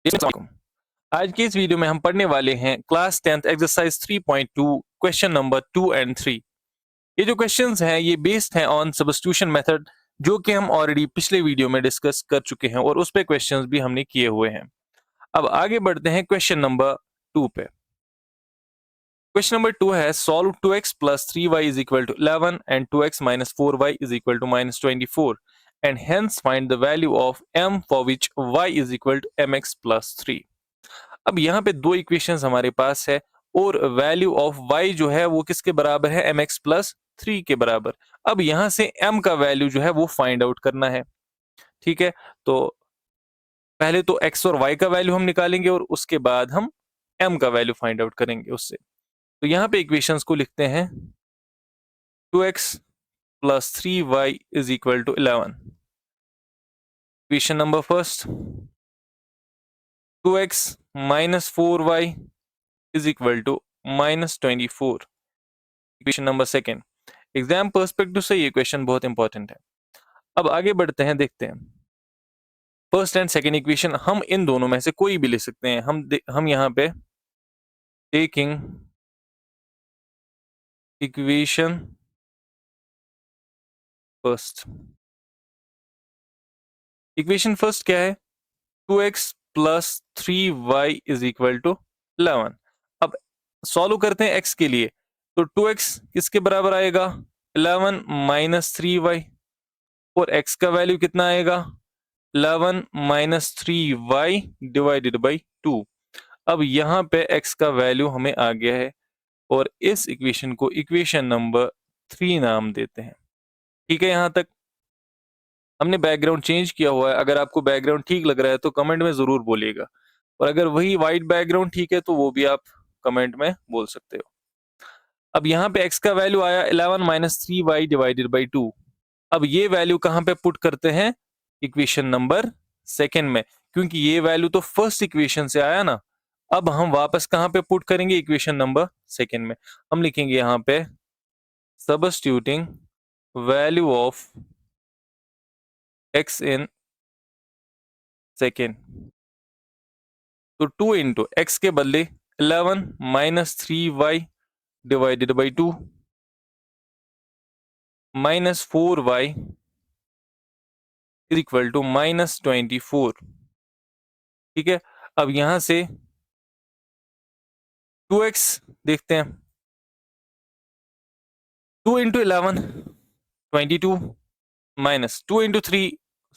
अस्सलामुअलैकुम। आज की इस वीडियो में हम पढ़ने वाले हैं class 10th exercise 3.2 question number 2 and 3। ये जो क्वेश्चंस हैं ये बेस्ड हैं ऑन सब्स्टिट्यूशन मेथड, जो कि हम ऑलरेडी पिछले वीडियो में डिस्कस कर चुके हैं और उस पे क्वेश्चंस भी हमने किए हुए हैं। अब आगे बढ़ते हैं क्वेश्चन नंबर 2 पे। क्वेश्चन नंबर 2 है solve 2x plus 3y is equal to 11 and 2x minus 4y is equal to minus 24 and hence find the value of m for which y is equal to mx plus 3। अब यहाँ पे दो equations हमारे पास है और value of y जो है वो किसके बराबर है, mx प्लस 3 के बराबर। अब यहाँ से m का वैल्यू जो है वो फाइंड आउट करना है। ठीक है, तो पहले तो x और y का वैल्यू हम निकालेंगे और उसके बाद हम m का वैल्यू फाइंड आउट करेंगे उससे। तो यहाँ पे इक्वेशंस को लिखते हैं 2x plus 3y is equal to 11। Equation number first, 2x minus 4y is equal to minus 24। Equation number second, exam perspective से ये क्वेश्चन बहुत इंपॉर्टेंट है। अब आगे बढ़ते हैं, देखते हैं फर्स्ट एंड सेकेंड इक्वेशन। हम इन दोनों में से कोई भी ले सकते हैं। हम यहाँ पे taking equation first. Equation first क्या है, 2x plus 3y is equal to 11। अब सॉल्व करते हैं x के लिए, तो 2x किसके बराबर आएगा, 11 माइनस 3y, और x का वैल्यू कितना आएगा, 11 माइनस 3y डिवाइडेड बाई 2। अब यहाँ पे x का वैल्यू हमें आ गया है और इस इक्वेशन को इक्वेशन नंबर 3 नाम देते हैं। ठीक है, यहाँ तक हमने बैकग्राउंड चेंज किया हुआ है। अगर आपको बैकग्राउंड ठीक लग रहा है तो कमेंट में जरूर बोलिएगा, और अगर वही वाइट बैकग्राउंड ठीक है तो वो भी आप कमेंट में बोल सकते हो। अब यहाँ पे x का वैल्यू आया 11 माइनस 3y डिवाइडेड बाई 2। अब ये वैल्यू कहाँ पे पुट करते हैं, इक्वेशन नंबर सेकेंड में, क्योंकि ये वैल्यू तो फर्स्ट इक्वेशन से आया ना। अब हम वापस कहाँ पे पुट करेंगे, इक्वेशन नंबर सेकेंड में। हम लिखेंगे यहाँ पे substituting value of x in second, तो 2 इंटू एक्स के बदले 11 minus 3y divided by 2 minus 4y is equal to minus 24। ठीक है, अब यहां से 2x देखते हैं, 2 into 11 22 minus 2 into 3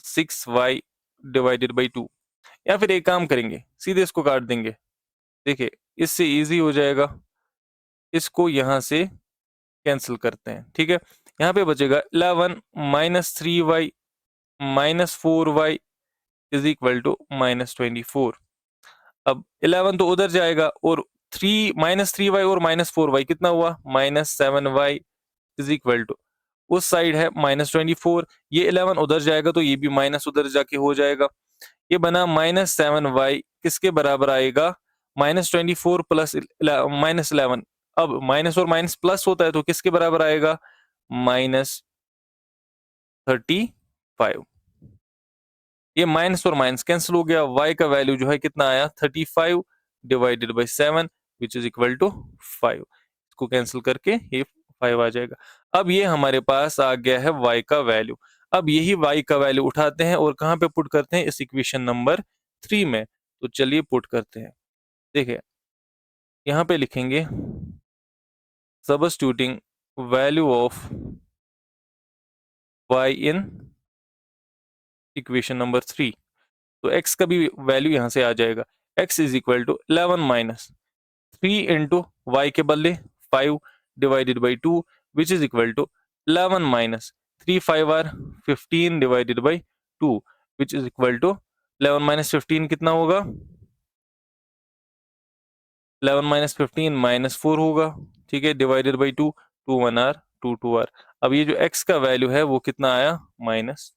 6y divided by 2। या फिर एक काम करेंगे, सीधे इसको काट देंगे। देखिए इससे इजी हो जाएगा, इसको यहां से कैंसिल करते हैं। ठीक है, यहाँ पे बचेगा 11 minus 3y minus 4y is equal to minus 24। अब 11 तो उधर जाएगा और 3 माइनस 3y और माइनस 4y कितना हुआ, minus 7y is equal to, उस साइड है माइनस 24, ये 11 उधर जाएगा तो ये भी माइनस उधर जाके हो जाएगा। ये बना माइनस 7y किसके बराबर आएगा, माइनस 24 प्लस माइनस 11। अब माइनस और माइनस प्लस होता है तो किसके बराबर आएगा, माइनस 35। ये माइनस और माइनस कैंसिल हो गया, y का वैल्यू जो है कितना आया, 35 divided by 7 which is equal to 5। इसको कैंसिल करके ये 5 आ जाएगा। अब ये हमारे पास आ गया है y का वैल्यू। अब यही y का वैल्यू उठाते हैं और कहाँ पे पुट करते हैं, इस इक्वेशन नंबर 3 में। तो चलिए पुट करते हैं। देखिए यहाँ पे लिखेंगे substituting value of y in equation number 3, तो x का भी वैल्यू यहाँ से आ जाएगा। x is equal to 11 minus 3 into Y के बदले 5 divided by 2 which is equal to 11 minus 3 5 or 15 divided by 2 which is equal to 11 minus 15 कितना होगा, 11 माइनस 15 माइनस 4 होगा। ठीक है, डिवाइडेड बाई 2, 2 1 आर 2 2 आर। अब ये जो x का वैल्यू है वो कितना आया, माइनस।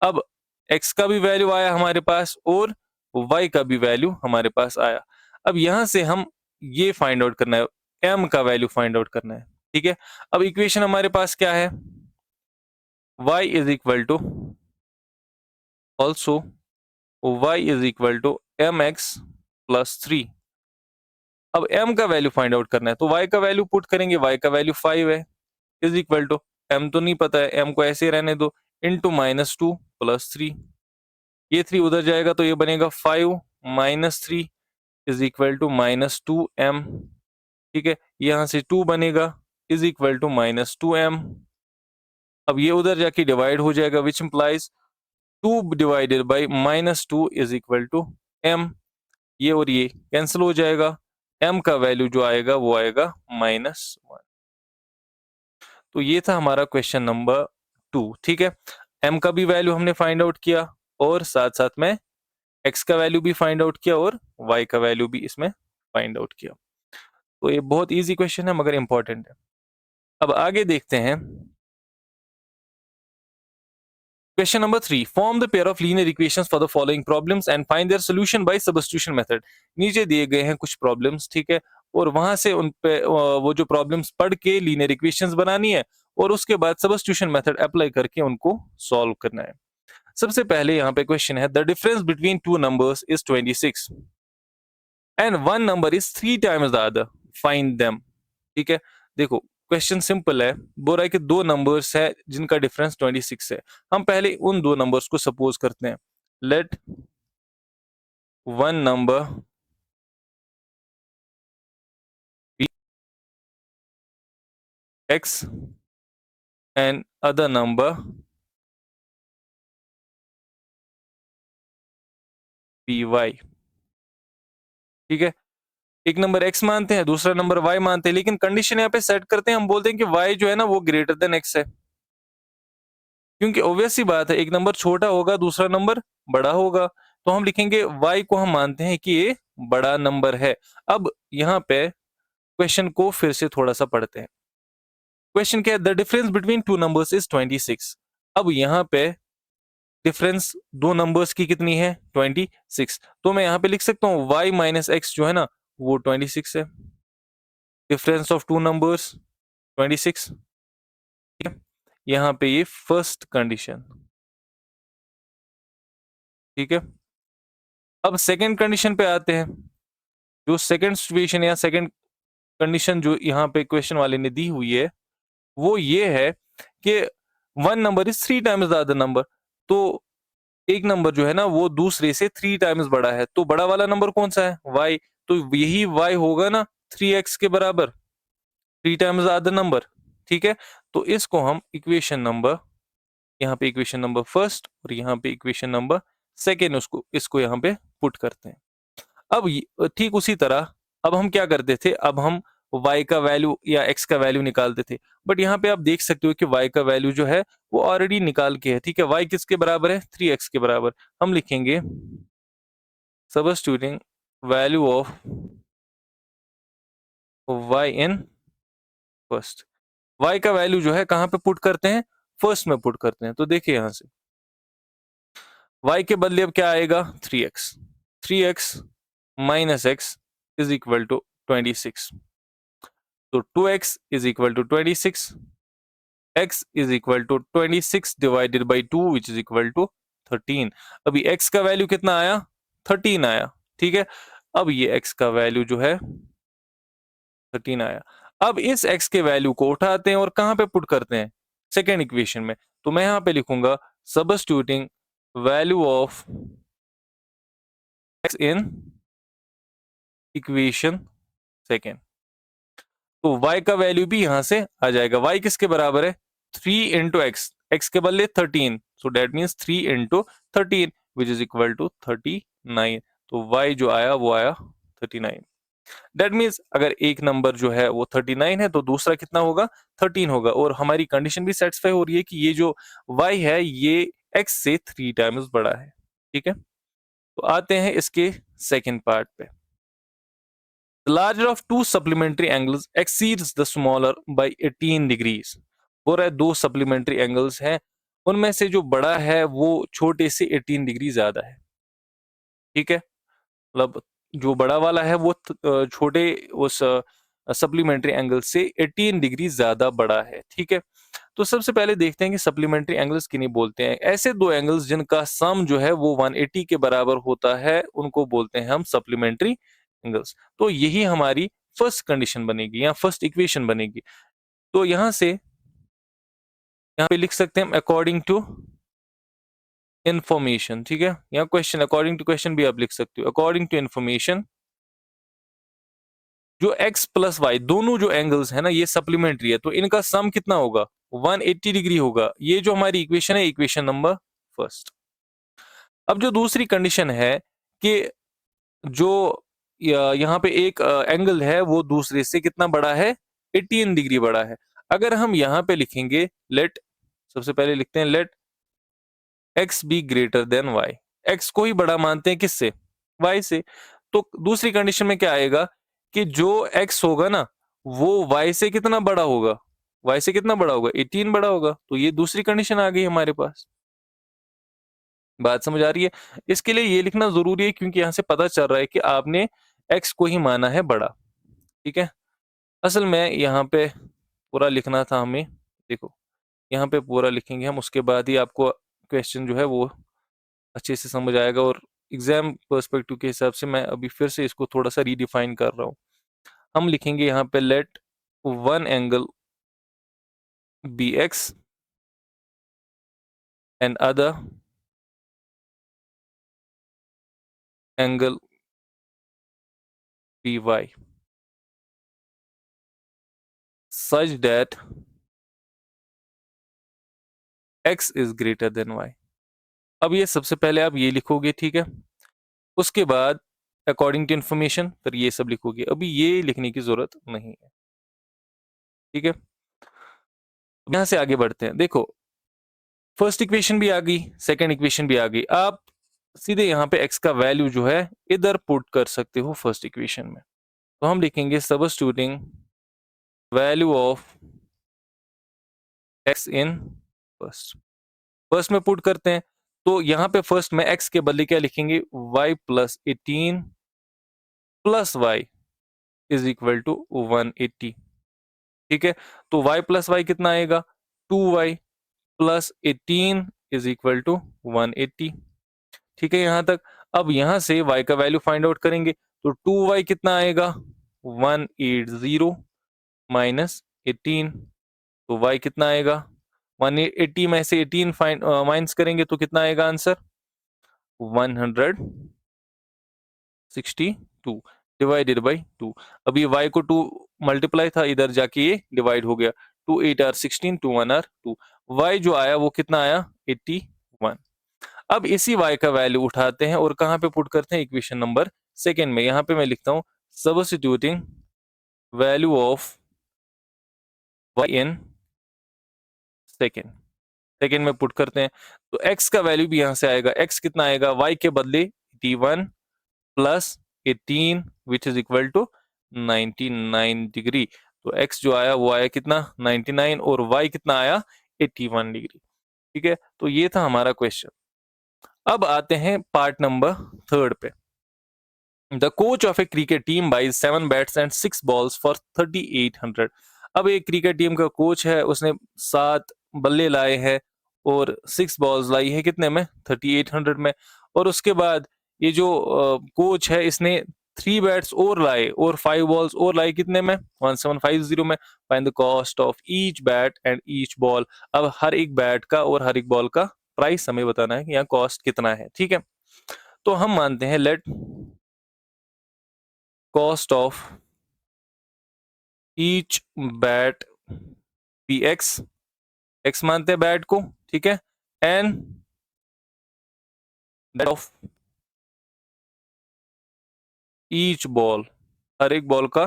अब x का भी वैल्यू आया हमारे पास और y का भी वैल्यू हमारे पास आया। अब यहां से हम ये फाइंड आउट करना है, m का वैल्यू फाइंड आउट करना है। ठीक है, अब इक्वेशन हमारे पास क्या है, y is equal to also y is equal to M X plus 3। अब m का वैल्यू फाइंड आउट करना है, तो y का वैल्यू पुट करेंगे, y का वैल्यू 5 है, इज इक्वल टू m तो नहीं पता है, m को ऐसे ही रहने दो, इंटू -2 प्लस 3। ये 3 उधर जाएगा तो ये बनेगा 5 minus 3 is equal to -2m। ठीक है, यहां से 2 बनेगा इज इक्वल टू -2m। अब ये उधर जाके डिवाइड हो जाएगा, which implies 2 divided by -2 is equal to m। ये और ये कैंसिल हो जाएगा, m का वैल्यू जो आएगा वो आएगा -1। तो ये था हमारा क्वेश्चन नंबर 2। ठीक है, m का भी वैल्यू हमने फाइंड आउट किया और साथ साथ में x का वैल्यू भी फाइंड आउट किया और y का वैल्यू भी इसमें फाइंड आउट किया। तो ये बहुत इजी क्वेश्चन है मगर इंपॉर्टेंट है। अब आगे देखते हैं question number 3। Form the pair of linear equations for the following problems and find their solution bye substitution method. नीचे दिए गए हैं कुछ प्रॉब्लम्स, ठीक है, और वहां से उन पे वो जो प्रॉब्लम्स पढ़ के लीनियर इक्वेशंस बनानी है और उसके बाद सब्स्टिट्यूशन मेथड अप्लाई करके उनको सॉल्व करना है। सबसे पहले यहाँ पे क्वेश्चन है, the difference between two numbers is 26 and one number is 3 times the other, find them. ठीक है, देखो क्वेश्चन सिंपल है, बोल रहा है कि दो नंबर्स है जिनका डिफरेंस 26 है। हम पहले उन दो नंबर्स को सपोज करते हैं। Let one number be X and other number be Y. ठीक है, एक नंबर x मानते हैं, दूसरा नंबर y मानते हैं, लेकिन कंडीशन यहाँ पे सेट करते हैं, हम बोलते हैं कि y जो है ना वो ग्रेटर देन x है, क्योंकि ऑब्वियस सी बात है एक नंबर छोटा होगा दूसरा नंबर बड़ा होगा, तो हम लिखेंगे y को हम मानते हैं कि ये बड़ा नंबर है। अब यहाँ पे क्वेश्चन को फिर से थोड़ा सा पढ़ते हैं। क्वेश्चन क्या है, the difference between two numbers is 26। अब यहाँ पे डिफरेंस दो नंबर्स की कितनी है, 26, तो मैं यहाँ पे लिख सकता हूँ y माइनस एक्स जो है ना वो 26 है। Difference of two numbers 26। ठीक है, यहाँ पे ये फर्स्ट कंडीशन। ठीक है, अब सेकंड कंडीशन पे आते हैं। जो सेकंड सिचुएशन या सेकंड कंडीशन जो यहाँ पे क्वेश्चन वाले ने दी हुई है वो ये है कि one number is 3 times the other number. तो एक नंबर जो है ना वो दूसरे से 3 टाइम्स बड़ा है, तो बड़ा वाला नंबर कौन सा है, y। तो यही y होगा ना 3x के बराबर, 3 टाइम्स द अदर नंबर। ठीक है, तो इसको हम इक्वेशन नंबर, यहाँ पे इक्वेशन नंबर फर्स्ट और यहाँ पे इक्वेशन नंबर सेकेंड, उसको इसको यहाँ पे पुट करते हैं। अब ठीक उसी तरह अब हम क्या करते थे, अब हम y का वैल्यू या x का वैल्यू निकालते थे, बट यहाँ पे आप देख सकते हो कि y का वैल्यू जो है वो ऑलरेडी निकाल के है। ठीक है, y किसके बराबर है, 3x के बराबर। हम लिखेंगे substituting value of y in first. y का वैल्यू जो है कहाँ पे पुट करते हैं, फर्स्ट में पुट करते हैं। तो देखिए यहाँ से y के बदले अब क्या आएगा, 3x। 3x minus X is equal to 26। तो 2x is equal to 26, x is equal to 26 divided by 2 which is equal to 13। अभी x का वैल्यू कितना आया, 13 आया। ठीक है, अब ये x का वैल्यू जो है 13 आया। अब इस x के वैल्यू को उठाते हैं और कहां पे पुट करते हैं, सेकेंड इक्वेशन में। तो मैं यहां पे लिखूंगा substituting value of x in equation second. तो y का वैल्यू भी यहां से आ जाएगा। y किसके बराबर है, 3 इंटू एक्स, एक्स के बदले 13, so that means 3 into 13 which is equal to 39। तो y जो आया वो आया 39। डेट मीन्स अगर एक नंबर जो है वो 39 है तो दूसरा कितना होगा, 13 होगा। और हमारी कंडीशन भी सेटिस्फाई हो रही है कि ये जो y है ये x से 3 टाइम्स बड़ा है। ठीक है, तो आते हैं इसके सेकेंड पार्ट पे। The larger of two supplementary angles exceeds the smaller by 18 degrees। बोल रहा है दो सप्लीमेंट्री एंगल्स हैं, उनमें से जो बड़ा है वो छोटे से 18 डिग्री ज्यादा है। ठीक है, मतलब जो बड़ा वाला है वो छोटे उस सप्लीमेंट्री एंगल से 18 डिग्री ज्यादा बड़ा है। ठीक है, तो सबसे पहले देखते हैं कि सप्लीमेंट्री एंगल्स किन्हीं बोलते हैं। ऐसे दो एंगल्स जिनका सम जो है वो 180 के बराबर होता है, उनको बोलते हैं हम सप्लीमेंट्री एंगल्स। तो यही हमारी फर्स्ट कंडीशन बनेगी या फर्स्ट इक्वेशन बनेगी। तो यहां से यहाँ पे लिख सकते हैं हम अकॉर्डिंग टू इंफॉर्मेशन, ठीक है, या क्वेश्चन, अकॉर्डिंग टू क्वेश्चन भी आप लिख सकते हो। अकॉर्डिंग टू इंफॉर्मेशन, जो x प्लस वाई दोनों जो एंगल्स है ना ये सप्लीमेंट्री है, तो इनका सम कितना होगा, 180 डिग्री होगा। ये जो हमारी इक्वेशन है, इक्वेशन नंबर फर्स्ट। अब जो दूसरी कंडीशन है कि जो यहाँ पे एक एंगल है वो दूसरे से कितना बड़ा है, 18 डिग्री बड़ा है। अगर हम यहाँ पे लिखेंगे लेट, सबसे पहले लिखते हैं let x be greater than y, x को ही बड़ा मानते हैं किससे, y से। तो दूसरी कंडीशन में क्या आएगा कि जो x होगा ना वो y से कितना बड़ा होगा, y से कितना बड़ा होगा, 18 बड़ा होगा। तो ये दूसरी कंडीशन आ गई हमारे पास। बात समझ आ रही है? इसके लिए ये लिखना जरूरी है क्योंकि यहां से पता चल रहा है कि आपने x को ही माना है बड़ा, ठीक है। असल में यहाँ पे पूरा लिखना था हमें, देखो यहाँ पे पूरा लिखेंगे हम, उसके बाद ही आपको क्वेश्चन जो है वो अच्छे से समझ आएगा। और एग्जाम पर्सपेक्टिव के हिसाब से मैं अभी फिर से इसको थोड़ा सा रीडिफाइन कर रहा हूँ। हम लिखेंगे यहाँ पे let one angle be X and other angle be Y such that X is greater than Y. अब ये सबसे पहले आप ये लिखोगे, ठीक है, उसके बाद अकॉर्डिंग टू इंफॉर्मेशन फिर ये सब लिखोगे। अभी ये लिखने की जरूरत नहीं है, ठीक है। यहां से आगे बढ़ते हैं। देखो फर्स्ट इक्वेशन भी आ गई, सेकंड इक्वेशन भी आ गई। आप सीधे यहाँ पे x का वैल्यू जो है इधर पुट कर सकते हो फर्स्ट इक्वेशन में। तो हम लिखेंगे substituting value of x in first, first में पुट करते हैं। तो यहाँ पे फर्स्ट में x के बदले क्या लिखेंगे, y plus 18 plus Y is equal to 180, ठीक है। तो y प्लस वाई कितना आएगा, 2y plus 18 is equal to 180, ठीक है यहाँ तक। अब यहां से y का वैल्यू फाइंड आउट करेंगे, तो 2y कितना आएगा, 180 माइनस 18, तो y कितना आएगा, 180 में से 18 फाइंड माइनस करेंगे तो कितना आएगा आंसर, 162 डिवाइडेड बाई 2। अब ये y को 2 मल्टीप्लाई था, इधर जाके ये डिवाइड हो गया, 2 8 आर 16, 2 1 आर 2, y जो आया वो कितना आया, 81। अब इसी y का वैल्यू उठाते हैं और कहां पे पुट करते हैं, इक्वेशन नंबर सेकेंड में। यहां पे मैं लिखता हूं substituting value of y in second, second में पुट करते हैं। तो x का वैल्यू भी यहां से आएगा, x कितना आएगा, y के बदले 81 plus 18 which is equal to 99 degree. तो x जो आया वो आया कितना, 99, और y कितना आया, 81 डिग्री, ठीक है। तो ये था हमारा क्वेश्चन। अब आते हैं पार्ट नंबर थर्ड पे। The coach of a cricket team buys 7 bats and 6 balls for 3800। अब एक क्रिकेट टीम का कोच है, उसने 7 बल्ले लाए हैं और 6 बॉल्स लाई है कितने में, 3800 में। और उसके बाद ये जो कोच है इसने 3 बैट्स और लाए और 5 बॉल्स और लाई कितने में, 1750 में। Find the cost of each bat and each ball. अब हर एक बैट का और हर एक बॉल का प्राइस हमें बताना है कि यहाँ कॉस्ट कितना है, ठीक है। तो हम मानते हैं let cost of each bat be X, X मानते हैं बैट को, ठीक है, and that of each ball, हर एक बॉल का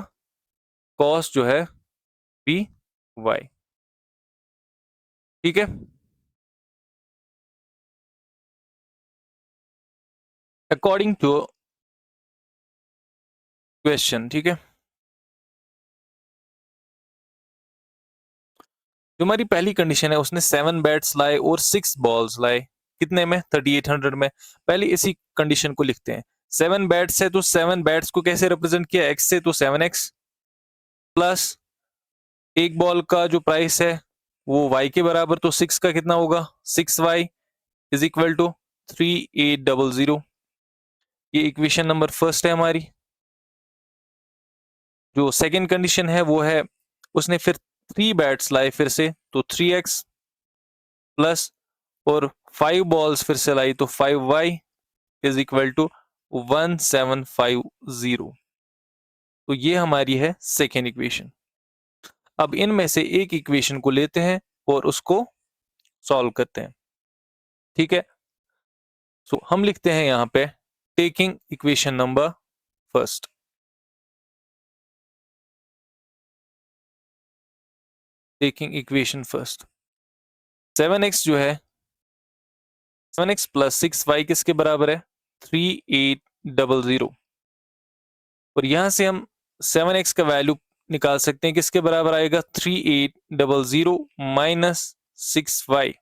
कॉस्ट जो है बी वाई, ठीक है। अकॉर्डिंग टू क्वेश्चन, ठीक है। जो हमारी पहली कंडीशन है उसने 7 बैट्स लाए और 6 बॉल्स लाए कितने में, 3800 में। पहले इसी कंडीशन को लिखते हैं। 7 बैट्स है तो 7 बैट्स को कैसे रिप्रेजेंट किया, एक्स से, तो 7x प्लस एक बॉल का जो प्राइस है वो y के बराबर, तो 6 का कितना होगा, 6y इज इक्वल टू 3800। ये इक्वेशन नंबर फर्स्ट है हमारी। जो सेकंड कंडीशन है वो है, उसने फिर 3 बैट्स लाए फिर से, तो 3x प्लस, और 5 बॉल्स फिर से लाई, तो 5y इज इक्वल टू 1750। तो ये हमारी है सेकेंड इक्वेशन। अब इनमें से एक इक्वेशन को लेते हैं और उसको सॉल्व करते हैं, ठीक है। सो हम लिखते हैं यहां पे taking equation number first. Taking equation first, 7x जो है, 7x प्लस 6y किसके बराबर है, 3800। और यहां से हम 7x का वैल्यू निकाल सकते हैं, किसके बराबर आएगा, 3800 माइनस 6y।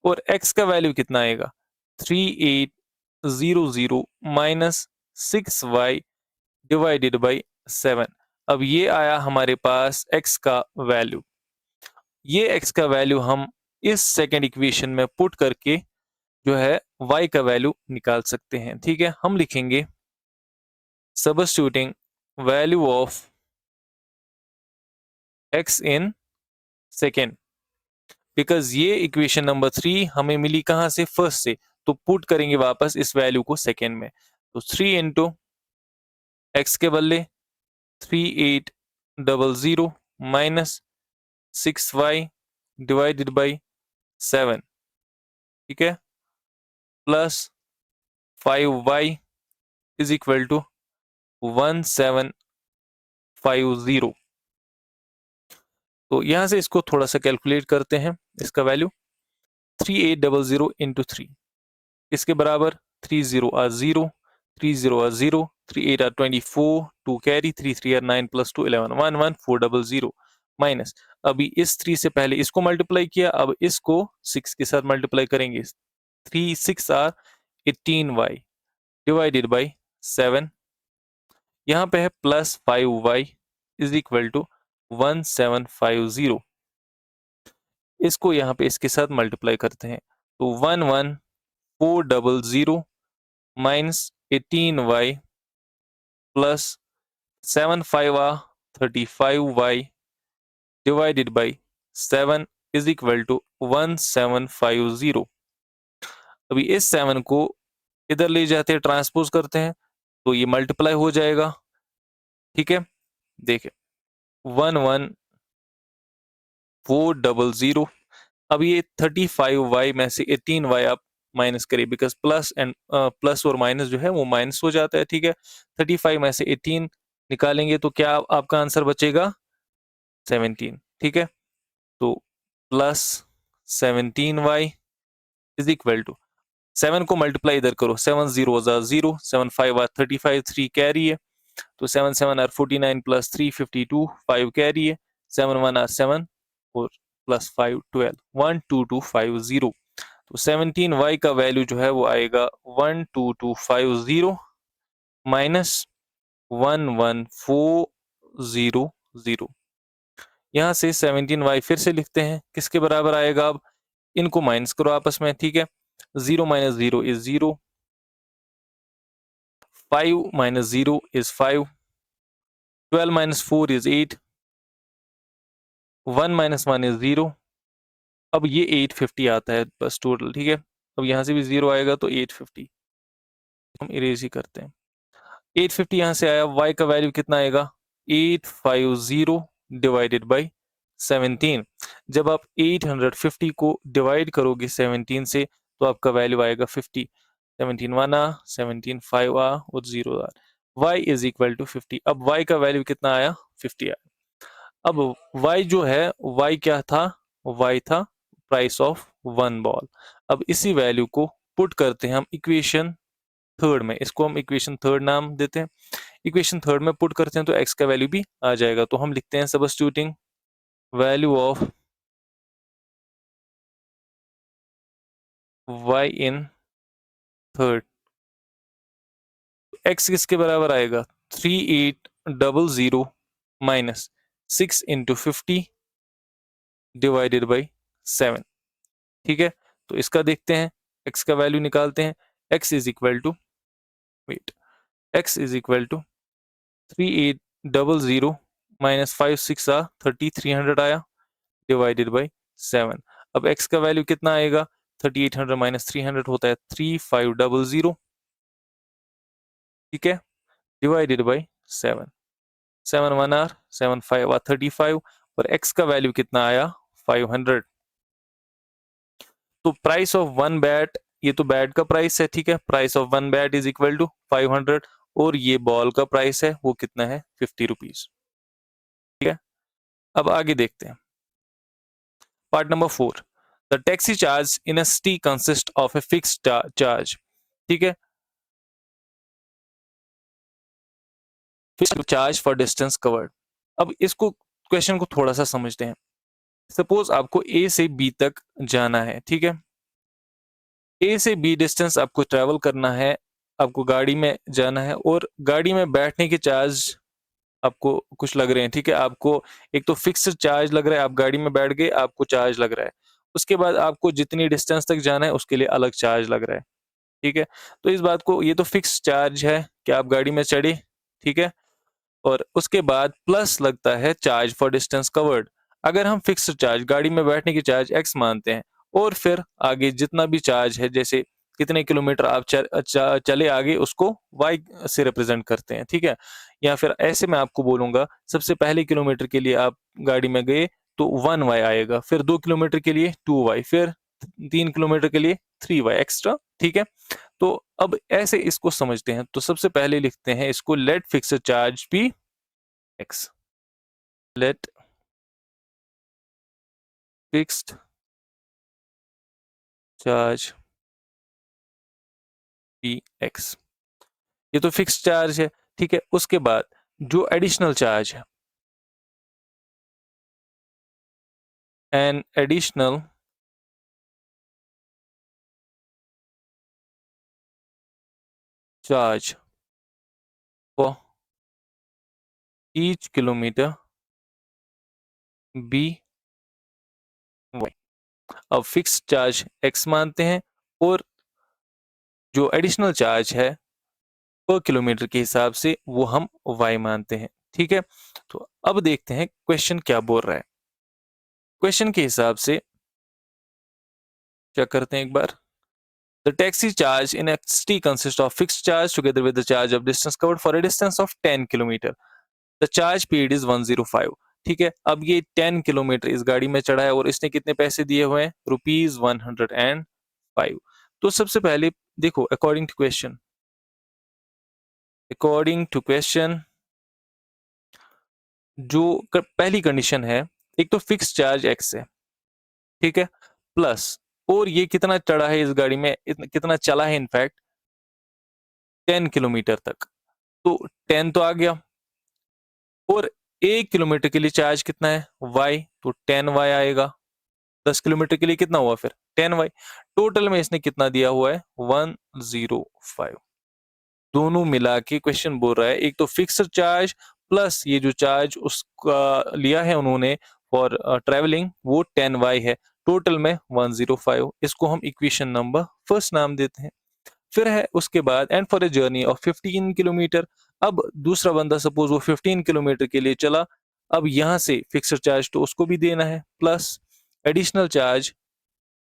और x का वैल्यू कितना आएगा, 3800 माइनस 6y डिवाइडेड बाई 7। अब ये आया हमारे पास x का वैल्यू। ये x का वैल्यू हम इस सेकेंड इक्वेशन में पुट करके जो है y का वैल्यू निकाल सकते हैं, ठीक है। हम लिखेंगे substituting value of x in second, because ये इक्वेशन नंबर 3 हमें मिली कहां से, फर्स्ट से, तो पुट करेंगे वापस इस वैल्यू को सेकेंड में। तो 3 इंटू एक्स के बदले 3800 माइनस 6y डिवाइडेड बाई 7, ठीक है, plus 5y is equal to 1750। तो यहां से इसको थोड़ा सा कैलकुलेट करते हैं, इसका वैल्यू 3800 इंटू 3 इसके बराबर, 30 are 0, 30 are 0, 38 are 24, 2 carry, 33 are 9 plus 2 11, 11400 minus, अभी इस 3 से पहले इसको मल्टीप्लाई किया, अब इसको 6 के साथ मल्टीप्लाई करेंगे, 3 6 आर 18y डिवाइडेड बाई 7, यहाँ पे है plus 5y is equal to 1750। इसको यहाँ पे इसके साथ मल्टीप्लाई करते हैं, तो 11400 minus 18y plus 35y divided by 7 is equal to 1750। अभी इस 7 को इधर ले जाते हैं, ट्रांसपोज करते हैं, तो ये मल्टीप्लाई हो जाएगा, ठीक है। देखिए 11400, अब ये 35y में से 18y आप माइनस करिए, बिकॉज प्लस एंड प्लस और माइनस जो है वो माइनस हो जाता है, ठीक है। 35 में से 18 निकालेंगे तो क्या आपका आंसर बचेगा, 17, ठीक है। तो plus 17y is equal to, 7 को मल्टीप्लाई इधर करो, 7 0 0, 7 5 आर 35, 3 कैरी है, तो 7 7 आर 49 प्लस 3 52, 5 कैरी है, 7 1 आर 7 और प्लस 5 12, 12250। तो 17y का वैल्यू जो है वो आएगा 12250 माइनस 11400। यहाँ से 17y फिर से लिखते हैं, किसके बराबर आएगा, अब इनको माइनस करो आपस में, ठीक है। 0 minus 0 is 0, 5 minus 0 is 5, 12 minus 4 is 8, 1 minus 1 is 0। अब ये 850 आता है बस टोटल, ठीक है। अब यहाँ से भी 0 आएगा तो 850 हम इरेज ही करते हैं। 850 यहाँ से आया, y का वैल्यू कितना आएगा, 850 डिवाइडेड बाई 17। जब आप 850 को डिवाइड करोगे 17 से तो आपका वैल्यू आएगा 50, 17 1 आ, 17 5 आ और 0 आ, y इज इक्वल टू 50। अब y का वैल्यू कितना आया, 50 आया। अब y जो है, y क्या था, y था प्राइस ऑफ 1 बॉल। अब इसी वैल्यू को पुट करते हैं हम इक्वेशन थर्ड में, इसको हम इक्वेशन थर्ड नाम देते हैं। इक्वेशन थर्ड में पुट करते हैं तो x का वैल्यू भी आ जाएगा, तो हम लिखते हैं substituting value of y in third, x किसके बराबर आएगा, 3800 माइनस 6 इंटू 50 डिवाइडेड बाई 7। ठीक है, तो इसका देखते हैं, x का वैल्यू निकालते हैं। x is equal to, wait, x is equal to 3800 minus 5 6 3300 आया, डिवाइडेड बाई 7। अब x का वैल्यू कितना आएगा, 3800 माइनस 300 होता है 3500, ठीक है, डिवाइडेड बाई 7। 7 1 आर, 7 5 आर 35, और x का वैल्यू कितना आया, 500। तो प्राइस ऑफ वन बैट, ये तो बैट का प्राइस है, ठीक है, price of one bat is equal to 500, और ये बॉल का प्राइस है वो कितना है, 50 रुपीज। ठीक है, अब आगे देखते हैं part number 4। The taxi charge in a city consist of a fixed charge. ठीक है, fixed charge for distance covered. अब इसको, क्वेश्चन को थोड़ा सा समझते हैं। सपोज आपको ए से बी तक जाना है, ठीक है, ए से बी डिस्टेंस आपको ट्रेवल करना है, आपको गाड़ी में जाना है, और गाड़ी में बैठने के चार्ज आपको कुछ लग रहे हैं, ठीक है, आपको एक तो फिक्स्ड चार्ज लग रहा है, आप गाड़ी में बैठ गए, आपको चार्ज लग रहा है। उसके बाद आपको जितनी डिस्टेंस तक जाना है उसके लिए अलग चार्ज लग रहा है, ठीक है। तो इस बात को, ये तो फिक्स चार्ज है कि आप गाड़ी में चढ़े, ठीक है, और उसके बाद प्लस लगता है चार्ज फॉर डिस्टेंस कवर्ड। अगर हम फिक्स्ड चार्ज, गाड़ी में बैठने की चार्ज एक्स मानते हैं, और फिर आगे जितना भी चार्ज है, जैसे कितने किलोमीटर आप चले आगे, उसको वाई से रिप्रेजेंट करते हैं, ठीक है। या फिर ऐसे मैं आपको बोलूंगा, सबसे पहले किलोमीटर के लिए आप गाड़ी में गए तो 1 वाई आएगा, फिर 2 किलोमीटर के लिए 2 वाई, फिर 3 किलोमीटर के लिए 3 वाई एक्स्ट्रा, ठीक है। तो अब ऐसे इसको समझते हैं, तो सबसे पहले लिखते हैं इसको, let fixed charge be x, let fixed charge be x. ये तो फिक्स्ड चार्ज है, ठीक है। उसके बाद जो एडिशनल चार्ज है, an additional charge for each kilometer be y. अब फिक्स्ड चार्ज एक्स मानते हैं, और जो एडिशनल चार्ज है पर किलोमीटर के हिसाब से वो हम वाई मानते हैं, ठीक है। तो अब देखते हैं क्वेश्चन क्या बोल रहा है। क्वेश्चन के हिसाब से क्या करते हैं एक बार। The taxi charge in a city consists of fixed charge together with the charge of distance covered for a distance of 10 kilometre. The charge paid is 105। ठीक है, अब ये 10 किलोमीटर इस गाड़ी में चढ़ा है, और इसने कितने पैसे दिए हुए हैं, ₹105। तो सबसे पहले देखो, अकॉर्डिंग टू क्वेश्चन, जो पहली कंडीशन है, एक तो फिक्स चार्ज एक्स है, ठीक है, प्लस, और ये कितना चढ़ा है इस गाड़ी में, कितना चला है, इनफैक्ट 10 किलोमीटर तक, तो 10 तो आ गया, और 1 किलोमीटर के लिए चार्ज कितना है, वाई, तो 10 वाई आएगा। 10 किलोमीटर के लिए कितना हुआ फिर, 10 वाई। टोटल में इसने कितना दिया हुआ है, 105। दोनों मिला के क्वेश्चन बोल रहा है, एक तो फिक्स्ड चार्ज प्लस ये जो चार्ज उसका लिया है उन्होंने फॉर ट्रेवलिंग, वो 10 वाई है, टोटल में 105। इसको हम इक्वेशन नंबर फर्स्ट नाम देते हैं। फिर है उसके बाद, and for a journey of 15 kilometre. अब दूसरा बंदा सपोज वो 15 किलोमीटर के लिए चला, अब यहाँ से फिक्स्ड चार्ज तो उसको भी देना है, प्लस एडिशनल चार्ज,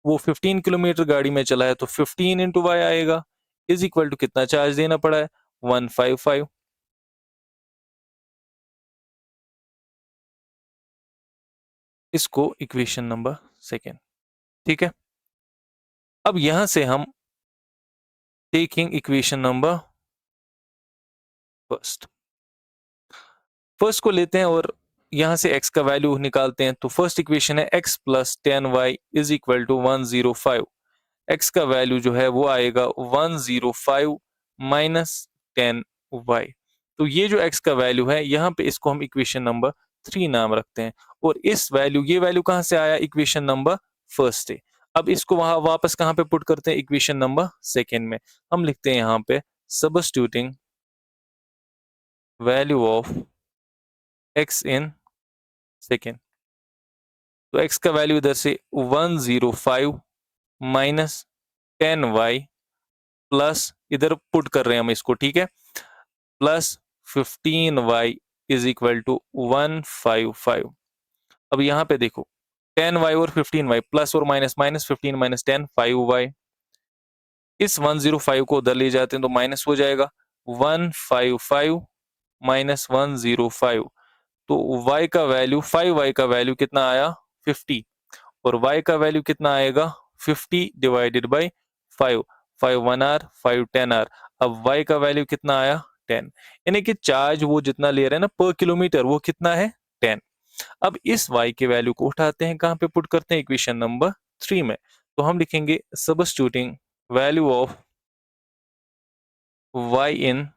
वो 15 किलोमीटर गाड़ी में चला है तो 15 इंटू वाई आएगा, इज इक्वल टू कितना चार्ज देना पड़ा है, 155। इसको इक्वेशन नंबर सेकेंड, ठीक है। अब यहां से हम taking equation number first, first को लेते हैं और यहां से x का वैल्यू निकालते हैं। तो फर्स्ट इक्वेशन है x plus 10y is equal to 105। x का वैल्यू जो है वो आएगा 105 माइनस 10y। तो ये जो x का वैल्यू है, यहाँ पे इसको हम इक्वेशन नंबर 3 नाम रखते हैं, और इस वैल्यू, ये वैल्यू कहाँ से आया, इक्वेशन नंबर फर्स्ट से। अब इसको वहां वापस कहाँ पे पुट करते हैं, इक्वेशन नंबर सेकेंड में। हम लिखते हैं यहाँ पे, substituting value of x in second. तो x का वैल्यू इधर से 105 माइनस 10y प्लस, इधर पुट कर रहे हैं हम इसको, ठीक है, plus 15y is equal to 155। अब यहाँ पे देखो 10y और 15y, प्लस और माइनस, माइनस 15 माइनस 10 5y, इस 105 को उधर ले जाते हैं तो माइनस हो जाएगा, 155 माइनस 105, तो y का वैल्यू 5y का वैल्यू कितना आया 50, और y का वैल्यू कितना आएगा 50 डिवाइडेड बाई 5, 5 1 आर 5 10 आर। अब y का वैल्यू कितना आया 10, यानी कि चार्ज वो जितना ले रहे हैं ना पर किलोमीटर वो कितना है 10। अब इस y के वैल्यू को उठाते हैं, कहाँ पे पुट करते हैं, इक्वेशन नंबर 3 में। तो हम लिखेंगे सबस्टिट्यूटिंग वैल्यू ऑफ y इन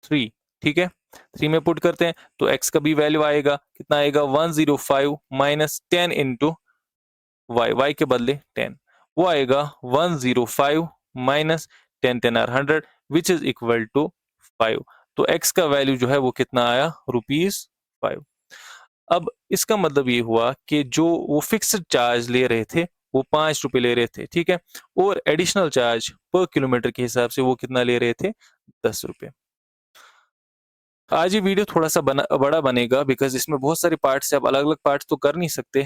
3, ठीक है, 3 में पुट करते हैं तो x का भी वैल्यू आएगा, कितना आएगा 105 माइनस 10 इंटू y के बदले 10, वो आएगा 105 minus 10 10 are 100 which is equal to 5। तो x का वैल्यू जो है वो कितना आया ₹5। अब इसका मतलब ये हुआ कि जो वो फिक्स्ड चार्ज ले रहे थे वो ₹5 ले रहे थे, ठीक है, और एडिशनल चार्ज पर किलोमीटर के हिसाब से वो कितना ले रहे थे ₹10। आज ये वीडियो थोड़ा सा बड़ा बनेगा बिकॉज इसमें बहुत सारे पार्ट्स है, आप अलग अलग पार्ट्स तो कर नहीं सकते,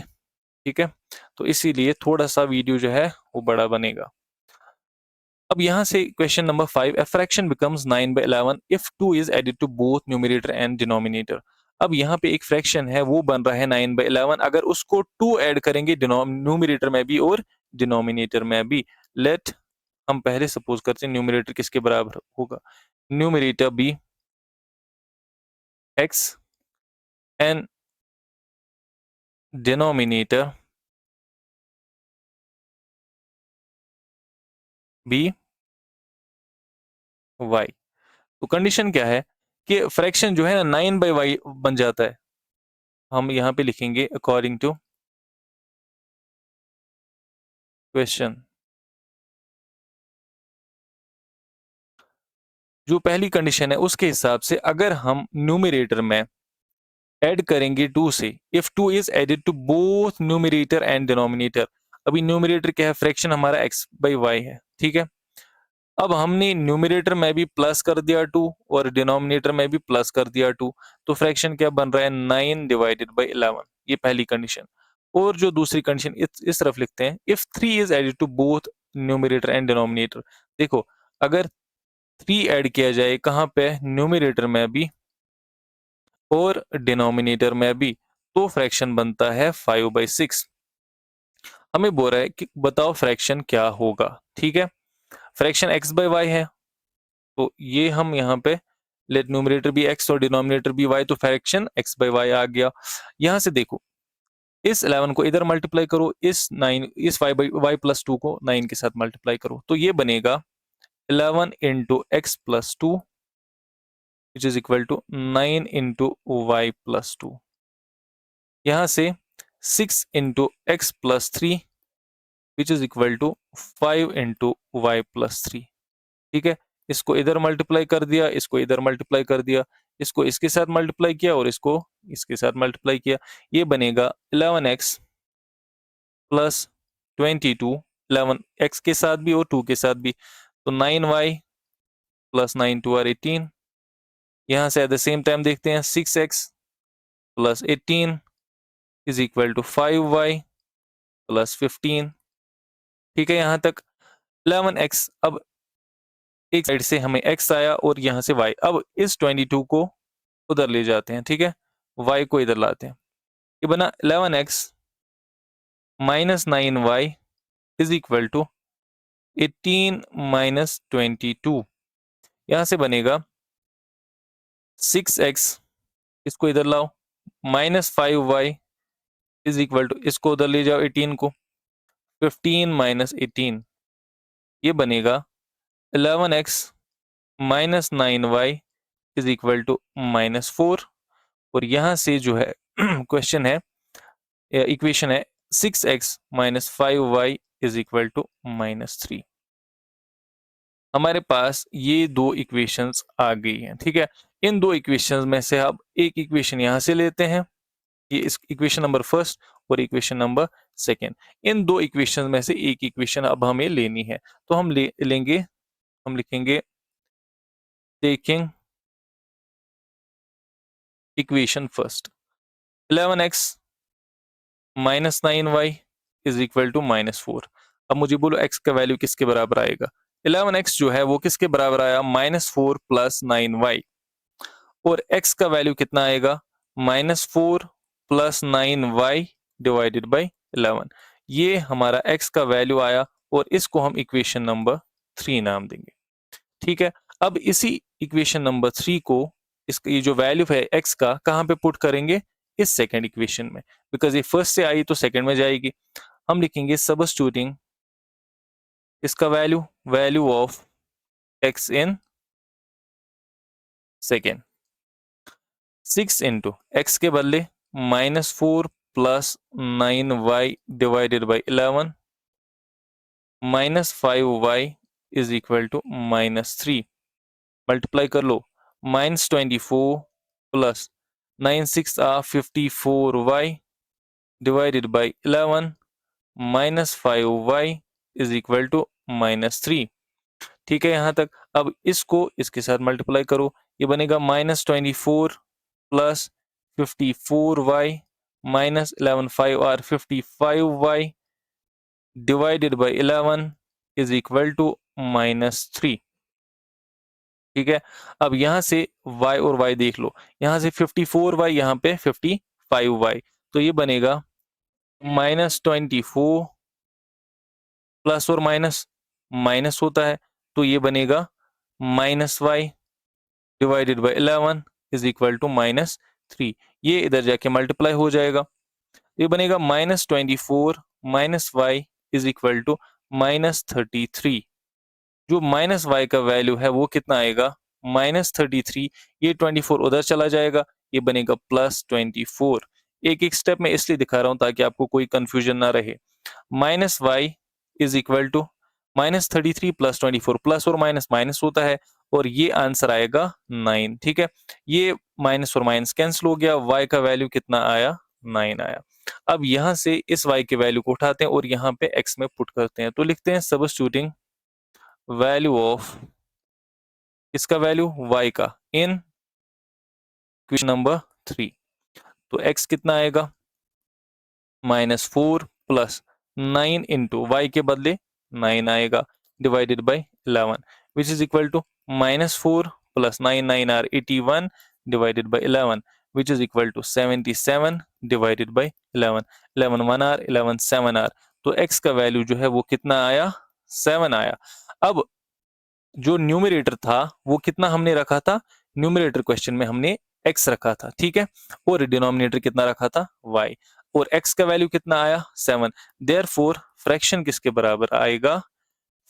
ठीक है, तो इसीलिए थोड़ा सा वीडियो जो है वो बड़ा बनेगा। अब यहाँ से question number 5, a fraction becomes 9/11 if 2 is added to both numerator and denominator। अब यहाँ पे एक फ्रैक्शन है वो बन रहा है 9/11 अगर उसको 2 ऐड करेंगे न्यूमरेटर में भी और डिनोमिनेटर में भी। लेट हम पहले सपोज करते हैं न्यूमरेटर किसके बराबर होगा, numerator be x and denominator be y। तो कंडीशन क्या है कि फ्रैक्शन जो है ना 9/y बन जाता है। हम यहाँ पे लिखेंगे अकॉर्डिंग टू क्वेश्चन, जो पहली कंडीशन है उसके हिसाब से अगर हम न्यूमरेटर में ऐड करेंगे 2 से, if 2 is added to both numerator and denominator. अभी न्यूमरेटर क्या है, फ्रैक्शन हमारा x/y है, ठीक है, अब हमने न्यूमरेटर में भी प्लस कर दिया 2 और डिनोमिनेटर में भी प्लस कर दिया 2, तो फ्रैक्शन क्या बन रहा है 9/11, ये पहली कंडीशन। और जो दूसरी कंडीशन इस तरफ लिखते हैं, if 3 is added to both numerator and denominator. देखो अगर 3 ऐड किया जाए कहाँ पे, न्यूमरेटर में भी और डिनोमिनेटर में भी, तो फ्रैक्शन बनता है 5/6। हमें बोल रहा है कि बताओ फ्रैक्शन क्या होगा, ठीक है, फ्रैक्शन x/y है, तो ये हम यहाँ पे लेट न्यूमरेटर भी x और डिनोमिनेटर भी y, तो फ्रैक्शन x/y आ गया। यहाँ से देखो इस 11 को इधर मल्टीप्लाई करो, इस 9 इस y प्लस 2 को 9 के साथ मल्टीप्लाई करो, तो ये बनेगा 11 into x plus 2 which is equal to 9 into y plus 2। यहाँ से 6 into x plus 3 which is equal to 5 into y plus 3, ठीक है, इसको इधर मल्टीप्लाई कर दिया, इसको इधर मल्टीप्लाई कर दिया, इसको इसके साथ मल्टीप्लाई किया और इसको इसके साथ मल्टीप्लाई किया, ये बनेगा 11x प्लस 22, 11x के साथ भी और 2 के साथ भी, तो 9y प्लस 9 2 आर 18। यहाँ से एट द सेम टाइम देखते हैं 6x plus 18 is equal to 5y plus 15, ठीक है, यहाँ तक 11x। अब एक साइड से हमें x आया और यहाँ से y, अब इस 22 को उधर ले जाते हैं, ठीक है, y को इधर लाते हैं, ये बना 11x minus 9y is equal to 18 minus 22। यहाँ से बनेगा 6x, इसको इधर लाओ, minus 5y is equal to, इसको उधर ले जाओ 18 को, 15 माइनस 18, ये बनेगा 11x minus 9y is equal to -4। और यहाँ से जो है क्वेश्चन है, इक्वेशन है 6x minus 5y is equal to -3। हमारे पास ये दो इक्वेशंस आ गई हैं, ठीक है, इन दो इक्वेशंस में से अब एक इक्वेशन यहाँ से लेते हैं, ये इस इक्वेशन नंबर फर्स्ट, और इक्वेशन नंबर सेकेंड। इन दो इक्वेशन में से एक इक्वेशन अब हमें लेनी है, तो हम हम लिखेंगे taking equation first. 11x minus 9y is equal to -4। अब मुझे बोलो x का वैल्यू किसके बराबर आएगा। 11x जो है वो किसके बराबर आया, -4 प्लस 9y, और x का वैल्यू कितना आएगा, -4 प्लस 9y डिवाइडेड बाई 11। ये हमारा x का वैल्यू आया और इसको हम इक्वेशन नंबर 3 नाम देंगे। ठीक है, अब इसी इक्वेशन नंबर 3 को, इसका ये जो वैल्यू है x का, कहाँ पे पुट करेंगे, इस सेकंड इक्वेशन में, बिकॉज ये फर्स्ट से आई तो सेकंड में जाएगी। हम लिखेंगे सबस्टिट्यूटिंग इसका value of x in second. 6 into x के बदले -4 plus 9y divided by 11 -5y is equal to -3। Multiply कर लो, -24 plus 9 6 54y divided by 11 -5y is equal to -3। ठीक है यहाँ तक। अब इसको इसके साथ मल्टीप्लाई करो, ये बनेगा -24 plus 54y minus 11 5 are 55y divided by 11 is equal to -3। ठीक है, अब यहां से y और y देख लो, यहां से 54y, यहाँ पे 55y, तो ये बनेगा -24 प्लस और माइनस माइनस होता है, तो ये बनेगा -y divided by 11 is equal to -3। ये इधर जाके मल्टीप्लाई हो जाएगा, ये बनेगा -24 minus y is equal to -33। जो -y का वैल्यू है वो कितना आएगा, -33। ये 24 उधर चला जाएगा, ये बनेगा +24। एक एक स्टेप में इसलिए दिखा रहा हूं ताकि आपको कोई कंफ्यूजन ना रहे। -y is equal to -33 plus 24, plus और माइनस माइनस होता है, और ये आंसर आएगा 9। ठीक है, ये माइनस और माइनस कैंसिल हो गया, y का वैल्यू कितना आया, 9 आया। अब यहां से इस y के वैल्यू को उठाते हैं और यहाँ पे x में पुट करते हैं, तो लिखते हैं सबस्टिट्यूटिंग वैल्यू ऑफ इसका वैल्यू y का इन इक्वेशन नंबर 3। तो x कितना आएगा, -4 प्लस 9 इंटू वाई के बदले 9 आएगा divided by 11 which is equal to -4 plus 9 9 are 81 divided by 11 which is equal to 77 divided by 11। 11 1 are 11 7 are, तो x का वैल्यू जो है वो कितना आया, 7 आया। अब जो न्यूमरेटर था वो कितना हमने रखा था, न्यूमरेटर क्वेश्चन में हमने x रखा था, ठीक है, और डिनोमिनेटर कितना रखा था, y, और x का वैल्यू कितना आया, 7। देयरफॉर फ्रैक्शन किसके बराबर आएगा,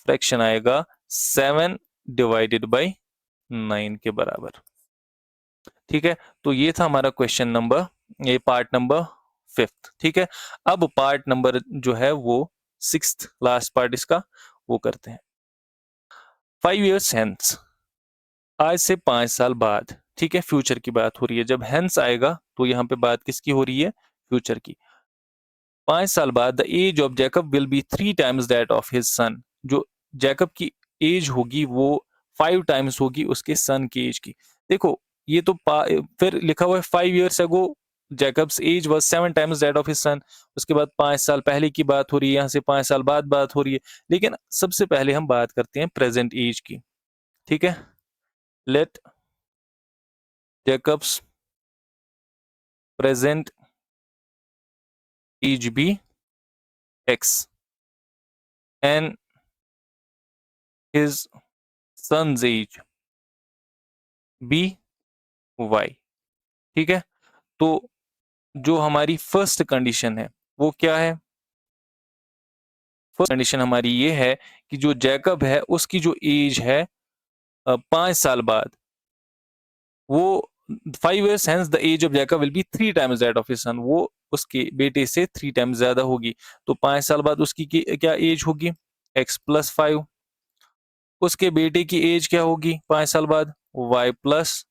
फ्रैक्शन आएगा 7 डिवाइडेड बाई 9 के बराबर। ठीक है, तो ये था हमारा क्वेश्चन नंबर, ये पार्ट नंबर 5। ठीक है, अब पार्ट नंबर जो है वो 6th लास्ट पार्ट इसका वो करते हैं। 5 years hence, आज से 5 साल बाद, ठीक है, फ्यूचर की बात हो रही है। जब हेंस आएगा तो यहाँ पे बात किसकी हो रही है, फ्यूचर की। 5 साल बाद the age of Jacob will be 3 times that of his son. जो जैकब की एज होगी वो 5 टाइम्स होगी उसके सन की एज की। देखो ये तो फिर लिखा हुआ है 5 years ago Jacob's age was 7 times that of his son. उसके बाद 5 साल पहले की बात हो रही है, यहाँ से 5 साल बाद बात हो रही है। लेकिन सबसे पहले हम बात करते हैं प्रेजेंट एज की। ठीक है, let Jacob's present age be x and his son's age be y। ठीक है, तो जो हमारी फर्स्ट कंडीशन है वो क्या है, फर्स्ट कंडीशन हमारी ये है कि जो जैकब है उसकी जो एज है 5 साल बाद, वो 5 years hence the age of Jacob will be 3 times that of his son, वो उसके बेटे से 3 टाइम्स ज्यादा होगी। तो 5 साल बाद उसकी क्या एज होगी, x प्लस 5। उसके बेटे की एज क्या होगी 5 साल बाद, y प्लस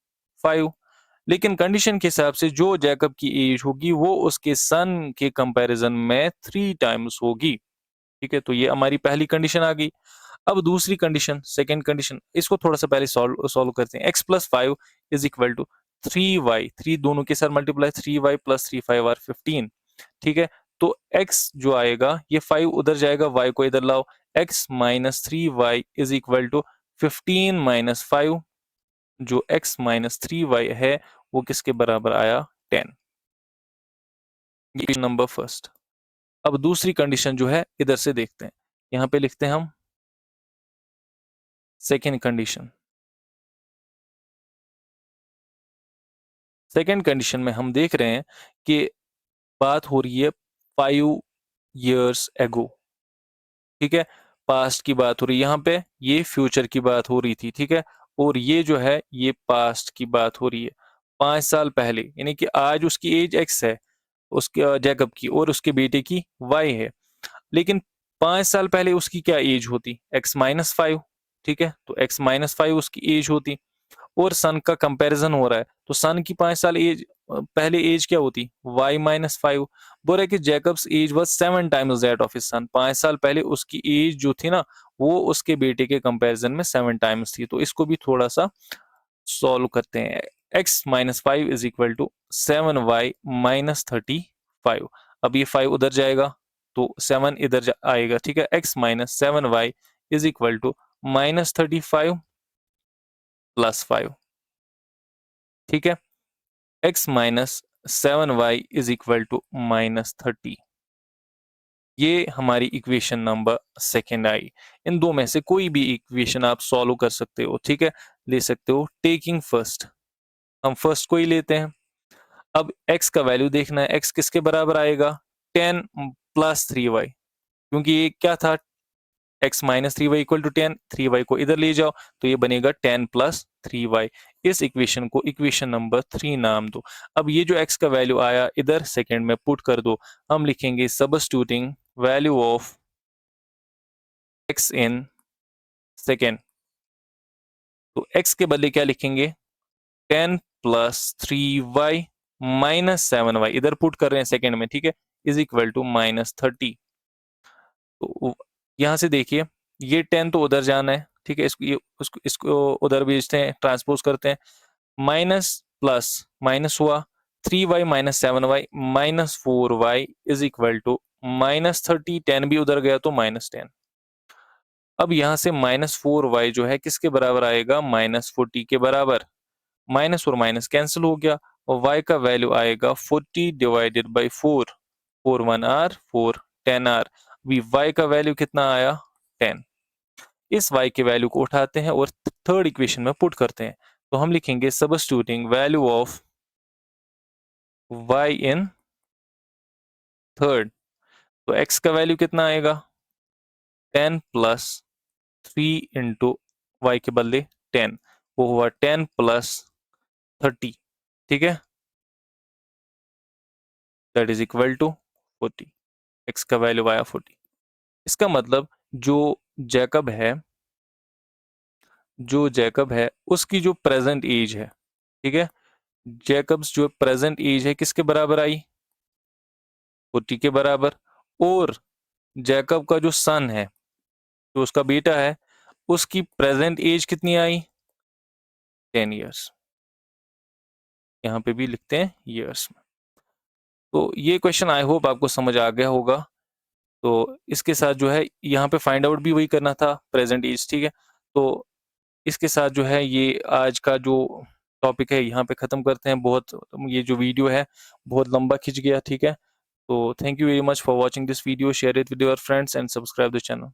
5। लेकिन कंडीशन के हिसाब से जो जैकब की एज होगी वो उसके सन के कंपैरिजन में 3 टाइम्स होगी। ठीक है, तो ये हमारी पहली कंडीशन आ गई। अब दूसरी कंडीशन, सेकंड कंडीशन, इसको थोड़ा-सा पहले सॉल्व सॉल्व करते हैं। x + 5 is equal to 3y, 3 दोनों के साथ मल्टीप्लाई, 3y + 3 5 आर 15। ठीक है, तो x जो आएगा ये 5 उधर जाएगा, y को इधर लाओ, x - 3y is equal to 15 - 5, जो x - 3y है वो किसके बराबर आया? 10। ये नंबर फर्स्ट। अब दूसरी कंडीशन जो है इधर से देखते हैं। यहाँ पे लिखते हैं हम सेकंड कंडीशन। सेकंड कंडीशन में हम देख रहे हैं कि बात हो रही है 5 इयर्स एगो। ठीक है, पास्ट की बात हो रही है यहाँ पे, ये फ्यूचर की बात हो रही थी। ठीक है, और ये जो है ये पास्ट की बात हो रही है 5 साल पहले, यानी कि आज उसकी एज x है, उसके जैकब की, और उसके बेटे की y है। लेकिन 5 साल पहले उसकी क्या एज होती? x - 5। ठीक है, तो x - 5 उसकी एज होती, और सन का कंपैरिजन हो रहा है, तो सन की 5 साल एज पहले एज क्या होती? y - 5। बोल रहा है कि Jacob's age was 7 times that of his son. 5 साल पहले उसकी एज जो थी ना, वो उसके बेटे के कंपैरिजन में 7 टाइम्स थी। तो इसको भी थोड़ा-सा सॉल्व करते हैं। x - 5 is equal to 7y - 35। अब ये 5 उधर जाएगा, तो 7 इधर आएगा। ठीक है, x - 7y is equal to -35 + 5। ठीक है, x - 7y is equal to -30। ये हमारी इक्वेशन नंबर सेकंड आई। इन दो में से कोई भी इक्वेशन आप सॉल्व कर सकते हो। ठीक है, ले सकते हो टेकिंग फर्स्ट। हम फर्स्ट को ही लेते हैं। अब x का वैल्यू देखना है, x किसके बराबर आएगा? 10 + 3y, क्योंकि ये क्या था? x - 3y equal to 10, 3y को इधर ले जाओ, तो ये बनेगा 10 + 3y। इस इक्वेशन को इक्वेशन नंबर 3 नाम दो। अब ये जो x का वैल्यू आया इधर सेकंड में पुट कर दो। हम लिखेंगे substituting value of x in second. तो x के बदले क्या लिखेंगे? 10 + 3y - 7y, इधर पुट कर रहे हैं सेकंड में। ठीक है, इज इक्वल टू -30। तो यहाँ से देखिए, ये 10 तो उधर जाना है। ठीक है, इसको उधर भेजते हैं, ट्रांसपोज करते हैं। माइनस प्लस माइनस हुआ, 3y - 7y - 4y is equal to -30। 10 भी उधर गया तो -10। अब यहाँ से -4y जो है किसके बराबर आएगा? -40 के बराबर। माइनस और माइनस कैंसिल हो गया, और y का वैल्यू आएगा 40 डिवाइडेड बाई 4। 4 1 are, 4 10 are. अभी y का वैल्यू कितना आया? 10। इस y के वैल्यू को उठाते हैं और थर्ड इक्वेशन में पुट करते हैं। तो हम लिखेंगे substituting value of y in third. तो x का वैल्यू कितना आएगा? 10 + 3 इंटू y के बदले 10, वो हुआ 10 + 30। ठीक है, that is equal to 40। x का वैल्यू आया 40। इसका मतलब जो जैकब है, उसकी जो प्रेजेंट एज है, ठीक है, जैकब्स जो प्रेजेंट एज है किसके बराबर आई? 40 के बराबर। और जैकब का जो सन है, जो उसका बेटा है, उसकी प्रेजेंट एज कितनी आई? 10 इयर्स। यहाँ पे भी लिखते हैं ईयर्स में। तो ये क्वेश्चन आई होप आपको समझ आ गया होगा। तो इसके साथ जो है यहाँ पे फाइंड आउट भी वही करना था, प्रेजेंट एज। ठीक है, तो इसके साथ जो है ये आज का जो टॉपिक है यहाँ पे ख़त्म करते हैं। बहुत ये जो वीडियो है बहुत लंबा खिंच गया। ठीक है, तो thank you very much for watching this video. Share it with your friends and subscribe the channel.